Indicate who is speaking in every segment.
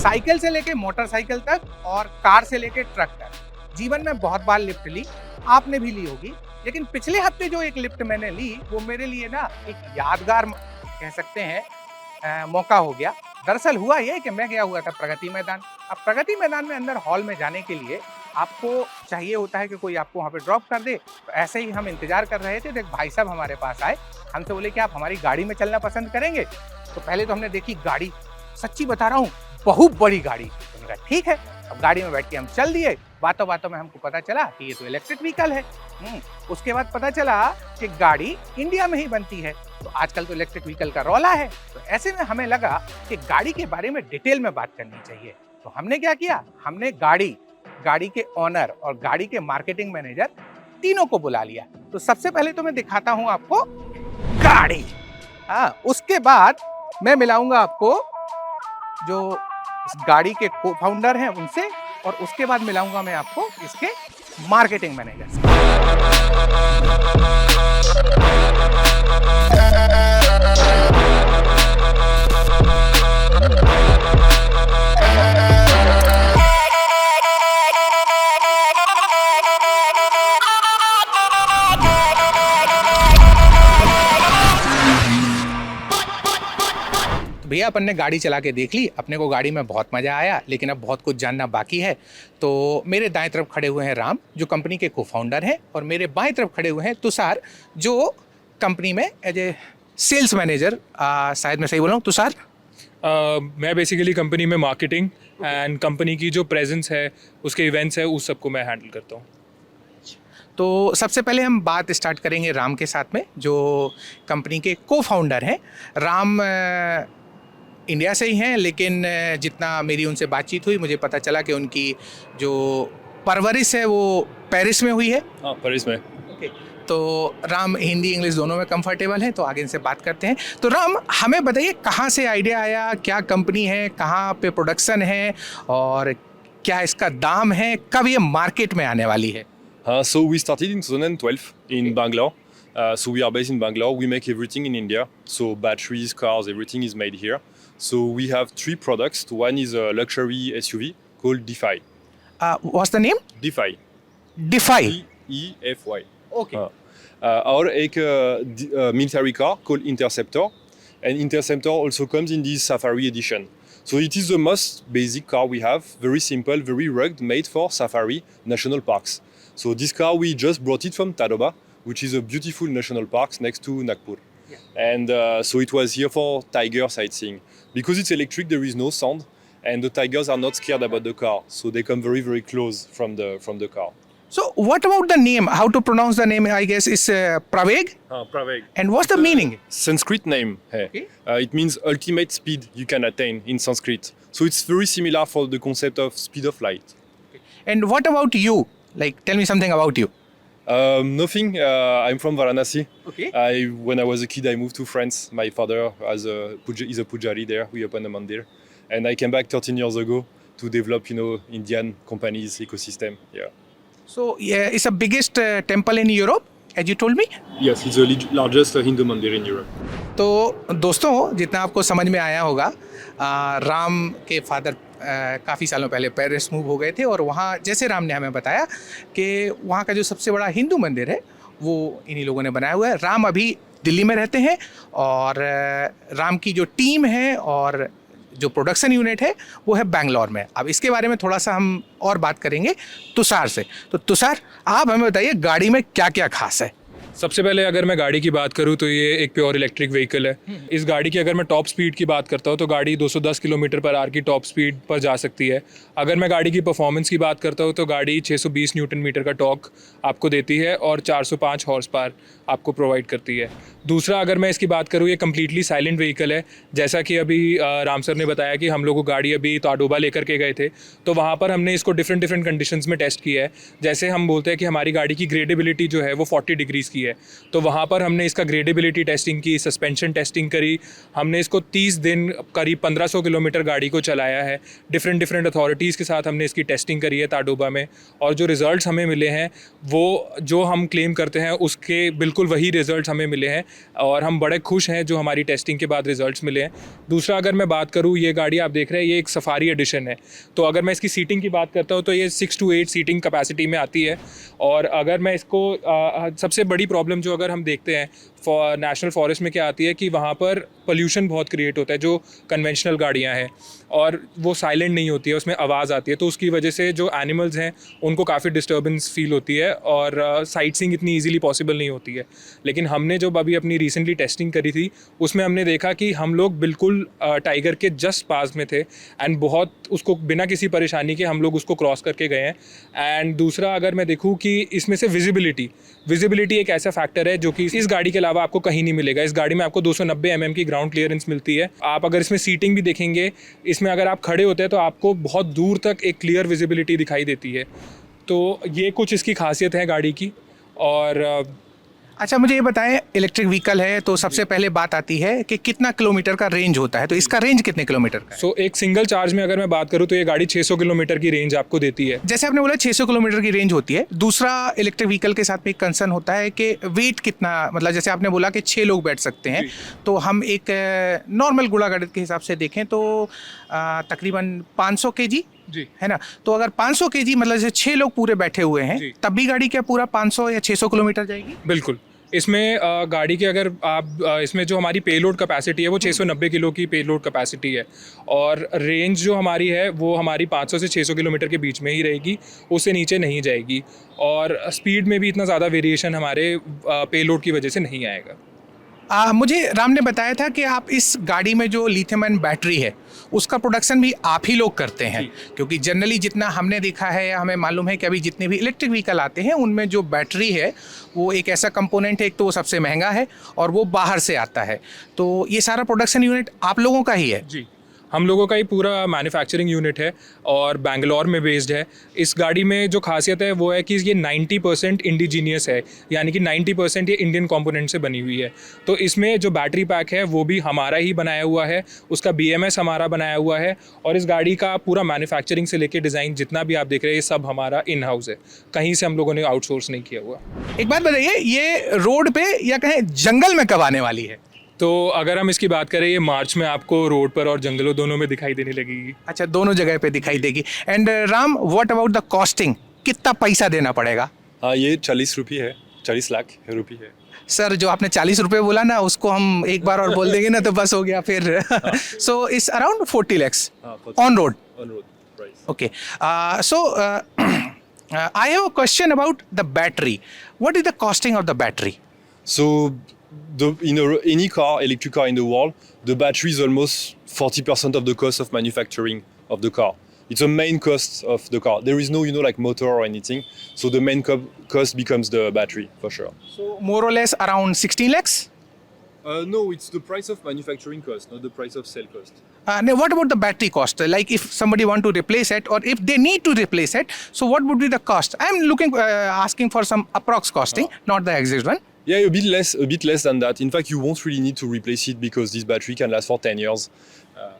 Speaker 1: Cycle से लेके motorcycle तक और कार से लेके ट्रक तक जीवन में बहुत बार लिफ्ट ली, आपने भी ली होगी। लेकिन पिछले हफ्ते जो एक लिफ्ट मैंने ली वो मेरे लिए ना एक यादगार कह सकते हैं मौका हो गया। दरअसल हुआ ये कि मैं गया हुआ था प्रगति मैदान। अब प्रगति मैदान में अंदर हॉल में जाने के लिए आपको चाहिए होता है कि कोई आपको वहाँ पे ड्रॉप कर दे। तो ऐसे ही हम इंतजार कर रहे थे तो एक भाई साहब हमारे पास आए, हमसे बोले कि आप हमारी गाड़ी में चलना पसंद करेंगे। तो पहले तो हमने देखी गाड़ी, सच्ची बता रहा हूँ बहुत बड़ी गाड़ी। तो मैंने कहा ठीक है, अब गाड़ी में बैठ के हम चल दिए। बातों बातों में हमको पता चला कि ये तो इलेक्ट्रिक व्हीकल है। उसके बाद पता चला कि गाड़ी इंडिया में ही बनती है। तो आजकल तो इलेक्ट्रिक व्हीकल का रौला है। तो ऐसे में हमें लगा कि गाड़ी के बारे में डिटेल में बात करनी चाहिए। तो हमने क्या किया, हमने गाड़ी के ओनर और गाड़ी के मार्केटिंग मैनेजर तीनों को बुला लिया। तो सबसे पहले तो मैं दिखाता हूं आपको गाड़ी। उसके बाद मैं मिलाऊंगा आपको जो इस गाड़ी के को फाउंडर हैं उनसे, और उसके बाद मिलाऊंगा मैं आपको इसके मार्केटिंग मैनेजर से। भैया अपन ने गाड़ी चला के देख ली, अपने को गाड़ी में बहुत मज़ा आया, लेकिन अब बहुत कुछ जानना बाकी है। तो मेरे दाएं तरफ खड़े हुए हैं राम, जो कंपनी के को फाउंडर हैं, और मेरे बाएं तरफ खड़े हुए हैं तुषार, जो कंपनी में एज ए सेल्स मैनेजर, शायद मैं सही बोल रहा हूँ तुषार?
Speaker 2: मैं बेसिकली कंपनी में मार्केटिंग एंड कंपनी की जो प्रेजेंस है, उसके इवेंट्स है, उस सबको मैं हैंडल करता हूँ।
Speaker 1: तो सबसे पहले हम बात स्टार्ट करेंगे राम के साथ में, जो कंपनी के को फाउंडर हैं। राम इंडिया से ही हैं, लेकिन जितना मेरी उनसे बातचीत हुई मुझे पता चला कि उनकी जो परवरिश है वो पेरिस में हुई है।
Speaker 2: हाँ, पेरिस में।
Speaker 1: ओके, तो राम हिंदी इंग्लिश दोनों में कंफर्टेबल हैं, तो आगे इनसे बात करते हैं। तो राम, हमें बताइए कहाँ से आइडिया आया, क्या कंपनी है, कहाँ पे प्रोडक्शन है, और क्या इसका दाम है, कब ये मार्केट में आने वाली है?
Speaker 2: So we started in 2012 in Bangalore. So we are based in Bangalore. We make everything in India. So batteries, cars, everything is made here. So we have 3 products. One is a luxury SUV called Defy.
Speaker 1: What's the name?
Speaker 2: Defy.
Speaker 1: Defy.
Speaker 2: DEFY.
Speaker 1: Okay.
Speaker 2: और एक military car called Interceptor. And Interceptor also comes in this Safari edition. So it is the most basic car we have. Very simple, very rugged, made for Safari national parks. So this car, we just brought it from Tadoba, which is a beautiful national park next to Nagpur. Yeah. And so it was here for tiger sightseeing. Because it's electric, there is no sound, and the tigers are not scared about the car. So they come very, very close from the car.
Speaker 1: So what about the name? How to pronounce the name? I guess it's Praveg?
Speaker 2: Praveg.
Speaker 1: And what's the meaning?
Speaker 2: Sanskrit name.
Speaker 1: Okay.
Speaker 2: It means ultimate speed you can attain in Sanskrit. So it's very similar for the concept of speed of light.
Speaker 1: Okay. And what about you? Like, tell me something about you.
Speaker 2: Nothing. I'm from Varanasi.
Speaker 1: Okay.
Speaker 2: When I was a kid, I moved to France. My father is a pujari there. We opened a mandir, and I came back 13 years ago to develop, Indian companies ecosystem. Yeah.
Speaker 1: So yeah, it's the biggest temple in Europe, as you told me.
Speaker 2: Yes, it's the largest Hindu mandir in Europe.
Speaker 1: तो दोस्तों, जितना आपको समझ में आया होगा, राम के father काफ़ी सालों पहले पेरिस मूव हो गए थे, और वहाँ जैसे राम ने हमें बताया कि वहाँ का जो सबसे बड़ा हिंदू मंदिर है वो इन्हीं लोगों ने बनाया हुआ है। राम अभी दिल्ली में रहते हैं, और राम की जो टीम है और जो प्रोडक्शन यूनिट है वो है बेंगलोर में। अब इसके बारे में थोड़ा सा हम और बात करेंगे तुषार से। तो तुषार, आप हमें बताइए गाड़ी में क्या क्या खास है?
Speaker 2: सबसे पहले अगर मैं गाड़ी की बात करूं तो ये एक प्योर इलेक्ट्रिक व्हीकल है। इस गाड़ी की अगर मैं टॉप स्पीड की बात करता हूं तो गाड़ी 210 किलोमीटर पर आवर की टॉप स्पीड पर जा सकती है। अगर मैं गाड़ी की परफॉर्मेंस की बात करता हूं तो गाड़ी 620 न्यूटन मीटर का टॉर्क आपको देती है और 405 हॉर्स पावर आपको प्रोवाइड करती है। दूसरा, अगर मैं इसकी बात करूँ, ये कम्प्लीटली साइलेंट व्हीकल है। जैसा कि अभी राम सर ने बताया कि हम लोग को गाड़ी अभी ताडोबा लेकर के गए थे, तो वहाँ पर हमने इसको डिफरेंट कंडीशंस में टेस्ट किया है। जैसे हम बोलते हैं कि हमारी गाड़ी की ग्रेडेबिलिटी जो है वो 40 डिग्रीज़ की है, तो वहाँ पर हमने इसका ग्रेडेबिलिटी टेस्टिंग की, सस्पेंशन टेस्टिंग करी। हमने इसको 30 दिन करीब 1500 किलोमीटर गाड़ी को चलाया है। डिफरेंट अथॉरिटीज़ के साथ हमने इसकी टेस्टिंग करी है ताडोबा में, और जो रिज़ल्ट्स हमें मिले हैं वो जो हम क्लेम करते हैं उसके बिल्कुल वही रिज़ल्ट्स हमें मिले हैं और हम बड़े खुश हैं जो हमारी टेस्टिंग के बाद रिजल्ट्स मिले हैं। दूसरा अगर मैं बात करूँ, ये गाड़ी आप देख रहे हैं ये एक सफारी एडिशन है, तो अगर मैं इसकी सीटिंग की बात करता हूँ तो ये 6 to 8 सीटिंग कैपेसिटी में आती है। और अगर मैं इसको सबसे बड़ी प्रॉब्लम जो अगर हम देखते हैं नेशनल फॉरेस्ट में क्या आती है कि वहाँ पर पोल्यूशन बहुत क्रिएट होता है जो कन्वेंशनल गाड़ियाँ हैं, और वो साइलेंट नहीं होती है, उसमें आवाज़ आती है, तो उसकी वजह से जो एनिमल्स हैं उनको काफ़ी डिस्टर्बेंस फील होती है और साइट सीइंग इतनी ईजिली पॉसिबल नहीं होती है। लेकिन हमने जब अभी अपनी रिसेंटली टेस्टिंग करी थी उसमें हमने देखा कि हम लोग बिल्कुल टाइगर के जस्ट पास में थे एंड बहुत उसको बिना किसी परेशानी के हम लोग उसको क्रॉस करके गए हैं। एंड दूसरा अगर मैं देखूँ कि इसमें से विजिबिलिटी एक ऐसा फैक्टर है जो कि इस गाड़ी के अलावा आपको कहीं नहीं मिलेगा। इस गाड़ी में आपको 290 mm की ग्राउंड क्लियरेंस मिलती है। आप अगर इसमें सीटिंग भी देखेंगे, इसमें अगर आप खड़े होते हैं तो आपको बहुत दूर तक एक क्लियर विजिबिलिटी दिखाई देती है। तो ये कुछ इसकी खासियत है गाड़ी की। और
Speaker 1: अच्छा, मुझे ये बताएं, इलेक्ट्रिक व्हीकल है तो सबसे पहले बात आती है कि कितना किलोमीटर का रेंज होता है, तो इसका रेंज कितने किलोमीटर का है?
Speaker 2: सो एक सिंगल चार्ज में अगर मैं बात करूँ तो ये गाड़ी 600 किलोमीटर की रेंज आपको देती है।
Speaker 1: जैसे आपने बोला 600 किलोमीटर की रेंज होती है। दूसरा, इलेक्ट्रिक व्हीकल के साथ में एक कंसर्न होता है कि वेट कितना, मतलब जैसे आपने बोला कि 6 लोग बैठ सकते हैं, तो हम एक नॉर्मल गुड़ा गाड़ी के हिसाब से देखें तो तकरीबन 500 kg
Speaker 2: जी
Speaker 1: है ना। तो अगर 500 kg मतलब जैसे 6 लोग पूरे बैठे हुए हैं, तब भी गाड़ी क्या पूरा 500 या 600 किलोमीटर जाएगी?
Speaker 2: बिल्कुल। इसमें गाड़ी के अगर आप इसमें जो हमारी पेलोड कैपेसिटी है वो 690 किलो की पेलोड कैपेसिटी है, और रेंज जो हमारी है वो हमारी 500 से 600 किलोमीटर के बीच में ही रहेगी, उससे नीचे नहीं जाएगी। और स्पीड में भी इतना ज़्यादा वेरिएशन हमारे पेलोड की वजह से नहीं आएगा।
Speaker 1: मुझे राम ने बताया था कि आप इस गाड़ी में जो लिथियम आयन बैटरी है उसका प्रोडक्शन भी आप ही लोग करते हैं, क्योंकि जनरली जितना हमने देखा है, हमें मालूम है कि अभी जितने भी इलेक्ट्रिक व्हीकल आते हैं उनमें जो बैटरी है वो एक ऐसा कंपोनेंट है, एक तो वो सबसे महंगा है और वो बाहर से आता है। तो ये सारा प्रोडक्शन यूनिट आप लोगों का ही है?
Speaker 2: जी, हम लोगों का ही पूरा मैन्युफैक्चरिंग यूनिट है और बेंगलोर में बेस्ड है। इस गाड़ी में जो खासियत है वो है कि ये 90% इंडिजीनियस है, यानी कि 90% ये इंडियन कंपोनेंट से बनी हुई है। तो इसमें जो बैटरी पैक है वो भी हमारा ही बनाया हुआ है, उसका BMS हमारा बनाया हुआ है, और इस गाड़ी का पूरा मैन्युफैक्चरिंग से लेकर डिज़ाइन जितना भी आप देख रहे हैं ये सब हमारा इन हाउस है, कहीं से हम लोगों ने आउटसोर्स नहीं किया हुआ।
Speaker 1: एक बात बताइए, ये रोड पे या कहीं जंगल में कब आने वाली है?
Speaker 2: तो अगर हम इसकी बात करें, ये मार्च में आपको रोड पर और जंगलों दोनों में दिखाई देने लगेगी।
Speaker 1: अच्छा, दोनों जगह पे दिखाई देगी। And Ram, what about the costing, कितना पैसा देना पड़ेगा?
Speaker 3: हाँ, ये 40 रुपये है, 40 लाख रुपये है।
Speaker 1: सर, जो आपने 40 रुपये बोला ना, उसको हम एक बार और बोल देंगे ना तो बस हो गया फिर। So it's around 40 lakhs on road.
Speaker 3: Price.
Speaker 1: Okay. So, I have a question about the battery. What is the costing of the battery?
Speaker 3: So, any car, electric car in the world, the battery is almost 40% of the cost of manufacturing of the car. It's a main cost of the car. There is no, like motor or anything. So the main cost becomes the battery for sure.
Speaker 1: So, more or less around 16 lakhs?
Speaker 3: No, it's the price of manufacturing cost, not the price of sale cost.
Speaker 1: Now, what about the battery cost? Like if somebody want to replace it, or if they need to replace it, so what would be the cost? I'm asking for some approx costing, not the exact one.
Speaker 3: Yeah, a bit less than that. In fact, you won't really need to replace it because this battery can last for 10 years.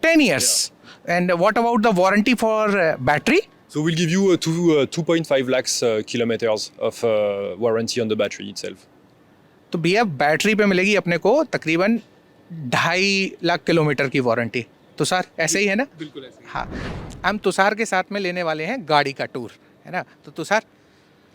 Speaker 1: 10 years. Yeah. And what about the warranty for battery?
Speaker 3: So we'll give you 2.5 lakhs kilometers of warranty on the battery itself.
Speaker 1: तो भैया battery पे मिलेगी अपने को तकरीबन 2.5 lakh kilometre की warranty. Tushar, ऐसे ही है ना?
Speaker 2: बिल्कुल ऐसे ही।
Speaker 1: हाँ, हम तुषार के साथ में लेने वाले हैं गाड़ी का टूर, है ना? तो तुषार,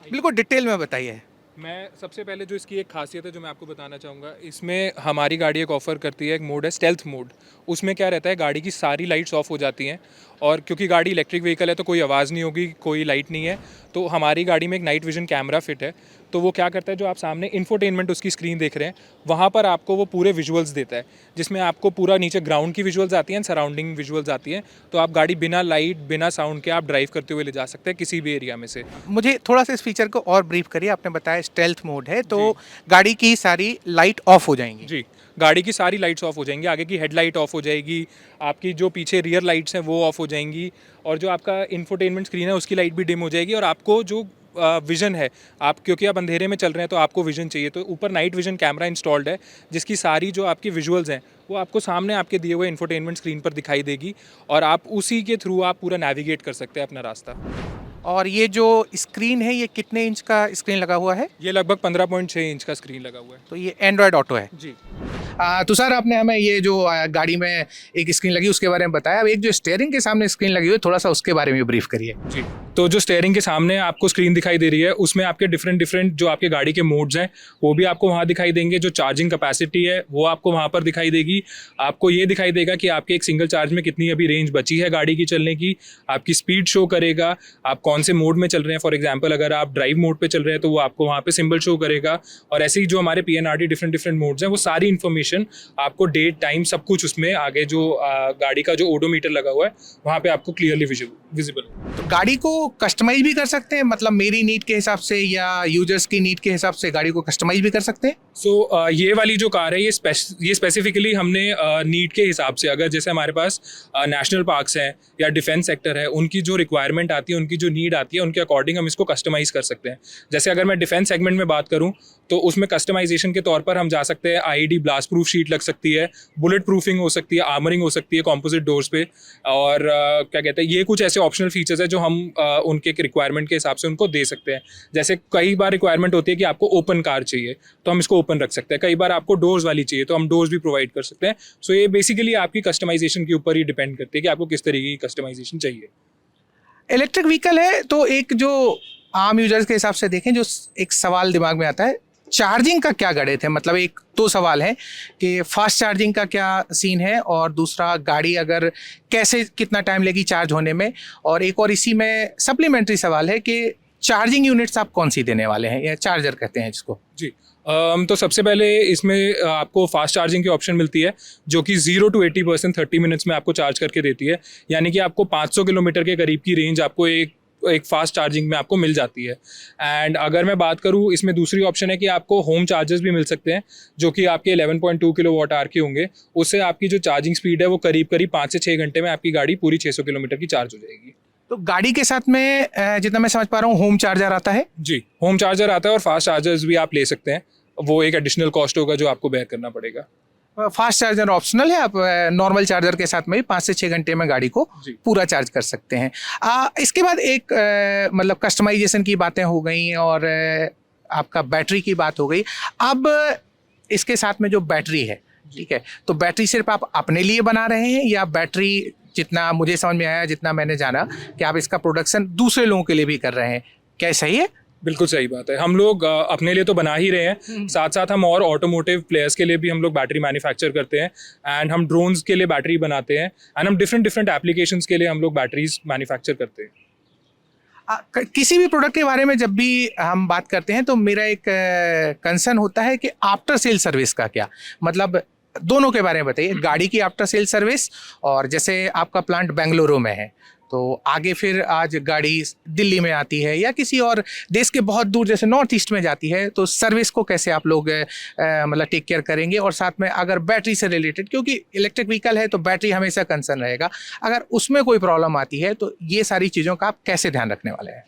Speaker 1: बिल्कुल डिटेल में बताइए।
Speaker 2: मैं सबसे पहले जो इसकी एक खासियत है जो मैं आपको बताना चाहूँगा, इसमें हमारी गाड़ी एक ऑफ़र करती है, एक मोड है स्टेल्थ मोड। उसमें क्या रहता है, गाड़ी की सारी लाइट्स ऑफ हो जाती हैं, और क्योंकि गाड़ी इलेक्ट्रिक व्हीकल है तो कोई आवाज़ नहीं होगी, कोई लाइट नहीं है, तो हमारी गाड़ी में एक नाइट विजन कैमरा फिट है। तो वो क्या करता है, जो आप सामने इंफोटेनमेंट उसकी स्क्रीन देख रहे हैं वहाँ पर आपको वो पूरे विजुअल्स देता है, जिसमें आपको पूरा नीचे ग्राउंड की विजुअल्स आती हैं, सराउंडिंग विजुअल्स आती हैं। तो आप गाड़ी बिना लाइट बिना साउंड के आप ड्राइव करते हुए ले जा सकते हैं किसी भी एरिया में से।
Speaker 1: मुझे थोड़ा सा इस फीचर को और ब्रीफ करिए। आपने बताया स्टेल्थ मोड है, तो गाड़ी की सारी लाइट ऑफ हो जाएंगी?
Speaker 2: जी, गाड़ी की सारी लाइट्स ऑफ हो जाएंगी, आगे की हेडलाइट ऑफ हो जाएगी, आपकी जो पीछे रियर लाइट्स हैं वो ऑफ हो जाएंगी, और जो आपका इंफोटेनमेंट स्क्रीन है उसकी लाइट भी डिम हो जाएगी। और आपको जो विज़न है, आप क्योंकि आप अंधेरे में चल रहे हैं तो आपको विज़न चाहिए, तो ऊपर नाइट विज़न कैमरा इंस्टॉल्ड है, जिसकी सारी जो आपकी विजुअल्स हैं वो आपको सामने आपके दिए हुए इंफोटेनमेंट स्क्रीन पर दिखाई देगी, और आप उसी के थ्रू आप पूरा नेविगेट कर सकते हैं अपना रास्ता।
Speaker 1: और ये जो स्क्रीन है ये कितने इंच का स्क्रीन लगा हुआ है?
Speaker 2: ये लगभग 15.6 इंच का स्क्रीन लगा हुआ है।
Speaker 1: तो ये एंड्रॉयड ऑटो है।
Speaker 2: जी
Speaker 1: तो सर आपने हमें ये जो गाड़ी में एक स्क्रीन लगी उसके बारे में बताया। अब एक जो स्टीयरिंग के सामने स्क्रीन लगी हुई है थोड़ा सा उसके बारे में ब्रीफ करिए।
Speaker 2: जी। तो जो स्टीयरिंग के सामने आपको स्क्रीन दिखाई दे रही है उसमें आपके डिफरेंट जो आपके गाड़ी के मोड्स हैं वो भी आपको वहाँ दिखाई देंगे। जो चार्जिंग कैपेसिटी है वो आपको वहाँ पर दिखाई देगी। आपको ये दिखाई देगा कि आपके एक सिंगल चार्ज में कितनी अभी रेंज बची है गाड़ी की चलने की। आपकी स्पीड शो करेगा, आप कौन से मोड में चल रहे हैं। फॉर एग्जाम्पल अगर आप ड्राइव मोड पे चल रहे हैं तो वो आपको वहाँ पे सिंबल शो करेगा। और ऐसे ही जो हमारे PNRT डिफरेंट मोड्स हैं वो सारी इन्फॉर्मेशन आपको डेट टाइम सब कुछ उसमें आगे जो गाड़ी का जो ओडोमीटर लगा हुआ है वहाँ पे आपको क्लियरली विजिबल।
Speaker 1: तो गाड़ी को कस्टमाइज भी कर सकते हैं, मतलब मेरी नीड के हिसाब से या यूजर्स की नीड के हिसाब से गाड़ी को कस्टमाइज भी कर सकते हैं।
Speaker 2: सो ये वाली जो कार है ये स्पेसिफिकली हमने नीड के हिसाब से, अगर जैसे हमारे पास नेशनल पार्क्स हैं या डिफेंस सेक्टर है, उनकी जो रिक्वायरमेंट आती है, उनकी जो नीड आती है, उनके अकॉर्डिंग हम इसको कस्टमाइज कर सकते हैं। जैसे अगर मैं डिफेंस सेगमेंट में बात करूं तो उसमें कस्टमाइजेशन के तौर पर हम जा सकते हैं। IED ब्लास्ट प्रूफ शीट लग सकती है, बुलेट प्रूफिंग हो सकती है, आर्मरिंग हो सकती है कॉम्पोजिट डोर्स पे। और क्या कहते हैं, ये कुछ ऐसे ऑप्शनल फीचर्स है जो हम उनके रिक्वायरमेंट के हिसाब से उनको दे सकते हैं। जैसे कई बार रिक्वायरमेंट होती है कि आपको ओपन कार चाहिए तो हम इसको ओपन रख सकते हैं। कई बार आपको डोर्स वाली चाहिए तो हम डोर्स भी प्रोवाइड कर सकते हैं। सो ये बेसिकली आपकी कस्टमाइजेशन के ऊपर ही डिपेंड करती है कि आपको किस तरीके की कस्टमाइजेशन चाहिए।
Speaker 1: इलेक्ट्रिक व्हीकल है तो एक जो आम यूजर्स के हिसाब से देखें जो एक सवाल दिमाग में आता है, चार्जिंग का क्या गणित है? मतलब एक तो सवाल है कि फास्ट चार्जिंग का क्या सीन है, और दूसरा गाड़ी अगर कैसे कितना टाइम लेगी चार्ज होने में, और एक और इसी में सप्लीमेंट्री सवाल है कि चार्जिंग यूनिट्स आप कौन सी देने वाले हैं, या चार्जर कहते हैं जिसको।
Speaker 2: जी तो सबसे पहले इसमें आपको फास्ट चार्जिंग की ऑप्शन मिलती है जो कि 0 to 80% 30 मिनट्स में आपको चार्ज करके देती है। यानी कि आपको 500 किलोमीटर के करीब की रेंज आपको एक फास्ट चार्जिंग में आपको मिल जाती है। एंड अगर मैं बात करूँ, इसमें दूसरी ऑप्शन है कि आपको होम चार्जर्स भी मिल सकते हैं जो कि आपके 11.2 किलोवाट आवर के होंगे। उससे आपकी जो चार्जिंग स्पीड है वो करीब 5 से 6 घंटे में आपकी गाड़ी पूरी 600 किलोमीटर की चार्ज हो जाएगी।
Speaker 1: तो गाड़ी के साथ में जितना मैं समझ पा रहा हूँ होम चार्जर आता है।
Speaker 2: जी, होम चार्जर आता है और फास्ट चार्जर्स भी आप ले सकते हैं। वो एक एडिशनल कॉस्ट होगा जो आपको बेयर करना पड़ेगा।
Speaker 1: फास्ट चार्जर ऑप्शनल है, आप नॉर्मल चार्जर के साथ में भी 5 से 6 घंटे में गाड़ी को
Speaker 2: जी।
Speaker 1: पूरा चार्ज कर सकते हैं। इसके बाद एक मतलब कस्टमाइजेशन की बातें हो गई और आपका बैटरी की बात हो गई। अब इसके साथ में जो बैटरी है, ठीक है, तो बैटरी सिर्फ आप अपने लिए बना रहे हैं या बैटरी, जितना मुझे समझ में आया, जितना मैंने जाना, कि आप इसका प्रोडक्शन दूसरे लोगों के लिए भी कर रहे हैं, क्या सही है?
Speaker 2: बिल्कुल सही बात है। हम लोग अपने लिए तो बना ही रहे हैं, साथ साथ हम और ऑटोमोटिव प्लेयर्स के लिए भी हम लोग बैटरी मैन्युफैक्चर करते हैं। एंड हम ड्रोन्स के लिए बैटरी बनाते हैं, एंड हम डिफरेंट एप्लीकेशंस के लिए हम लोग बैटरीज मैन्युफैक्चर करते हैं।
Speaker 1: किसी भी प्रोडक्ट के बारे में जब भी हम बात करते हैं तो मेरा एक कंसर्न होता है कि आफ्टर सेल सर्विस का क्या मतलब, दोनों के बारे में बताइए। गाड़ी की आफ्टर सेल सर्विस, और जैसे आपका प्लांट बेंगलुरु में है तो आगे फिर आज गाड़ी दिल्ली में आती है या किसी और देश के बहुत दूर जैसे नॉर्थ ईस्ट में जाती है, तो सर्विस को कैसे आप लोग मतलब टेक केयर करेंगे? और साथ में अगर बैटरी से रिलेटेड, क्योंकि इलेक्ट्रिक व्हीकल है तो बैटरी हमेशा कंसर्न रहेगा, अगर उसमें कोई प्रॉब्लम आती है तो ये सारी चीज़ों का आप कैसे ध्यान रखने वाले हैं?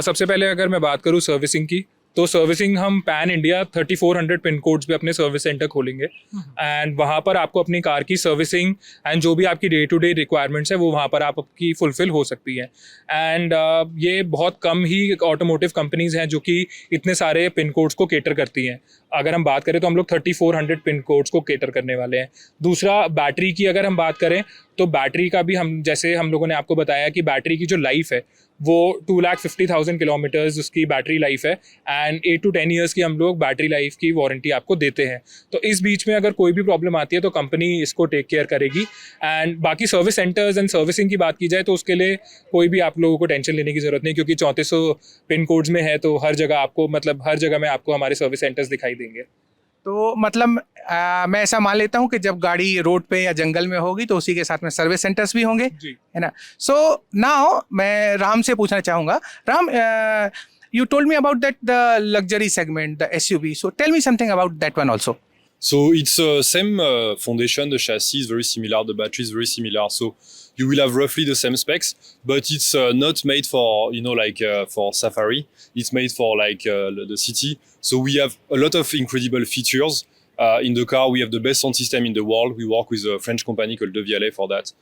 Speaker 2: सबसे पहले अगर मैं बात करूँ सर्विसिंग की, तो सर्विसिंग हम पैन इंडिया 3400 पिन कोड्स पे अपने सर्विस सेंटर खोलेंगे। एंड वहाँ पर आपको अपनी कार की सर्विसिंग एंड जो भी आपकी डे टू डे रिक्वायरमेंट्स है वो वहाँ पर आपकी फुलफिल हो सकती है। एंड ये बहुत कम ही ऑटोमोटिव कंपनीज हैं जो कि इतने सारे पिन कोड्स को केटर करती हैं। अगर हम बात करें तो हम लोग 3400 पिन कोड्स को केटर करने वाले हैं। दूसरा, बैटरी की अगर हम बात करें तो बैटरी का भी हम, जैसे हम लोगों ने आपको बताया कि बैटरी की जो लाइफ है वो 2,50,000 किलोमीटर्स उसकी बैटरी लाइफ है। एंड 8 to 10 ईयर्स की हम लोग बैटरी लाइफ की वारंटी आपको देते हैं। तो इस बीच में अगर कोई भी प्रॉब्लम आती है तो कंपनी इसको टेक केयर करेगी। एंड बाकी सर्विस सेंटर्स एंड सर्विसिंग की बात की जाए तो उसके लिए कोई भी आप लोगों को टेंशन लेने की ज़रूरत नहीं, क्योंकि 3400 पिन कोड्स में है तो हर जगह आपको, मतलब हर जगह में आपको हमारे सर्विस सेंटर्स दिखाई देंगे।
Speaker 1: तो मतलब मैं ऐसा मान लेता हूँ कि जब गाड़ी रोड पे या जंगल में होगी तो उसी के साथ में सर्विस सेंटर्स भी होंगे,
Speaker 2: जी।
Speaker 1: है ना? सो नाउ मैं राम से पूछना चाहूँगा। Ram, you told me about the luxury segment, the SUV. So tell me something about that one also.
Speaker 3: So it's same foundation, the chassis is very similar, the battery is very similar. So you will have roughly the same specs, but it's not made for, for safari. It's made for the city. So we have a lot of incredible features. In the car, we have the best sound system in the world. We work with a French company called De Vialet for that.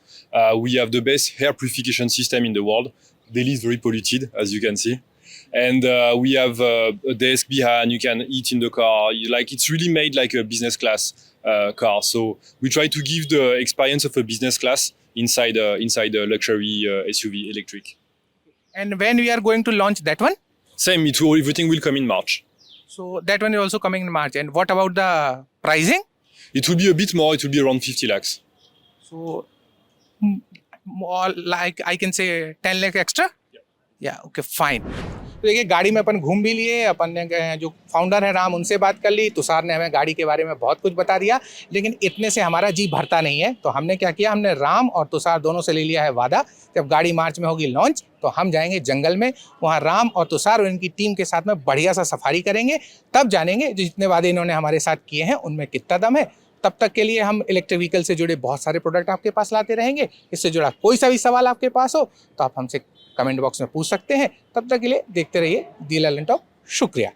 Speaker 3: We have the best air purification system in the world. Delhi is very polluted, as you can see. And we have a desk behind, you can eat in the car. It's really made like a business class car. So we try to give the experience of a business class inside a luxury SUV electric.
Speaker 1: And when we are going to launch that one?
Speaker 3: Same, everything will come in March.
Speaker 1: So that one is also coming in March. And what about the pricing?
Speaker 3: It will be a bit more, it will be around 50 lakhs.
Speaker 1: So more like I can say 10 lakh extra? Yeah, okay, fine. तो देखिए गाड़ी में अपन घूम भी लिए, अपन ने जो founder है राम उनसे बात कर ली, तुषार ने हमें गाड़ी के बारे में बहुत कुछ बता दिया, लेकिन इतने से हमारा जी भरता नहीं है। तो हमने क्या किया, हमने राम और तुषार दोनों से ले लिया है वादा, जब गाड़ी मार्च में होगी लॉन्च तो हम जाएंगे जंगल में, वहाँ राम और तुषार और इनकी टीम के साथ में बढ़िया सा सफारी करेंगे, तब जानेंगे जितने वादे इन्होंने हमारे साथ किए हैं उनमें कितना दम है। तब तक के लिए हम इलेक्ट्रिक व्हीकल से जुड़े बहुत सारे प्रोडक्ट आपके पास लाते रहेंगे। इससे जुड़ा कोई सा भी सवाल आपके पास हो तो आप हमसे कमेंट बॉक्स में पूछ सकते हैं। तब तक के लिए देखते रहिए दी लैंड टॉक। शुक्रिया।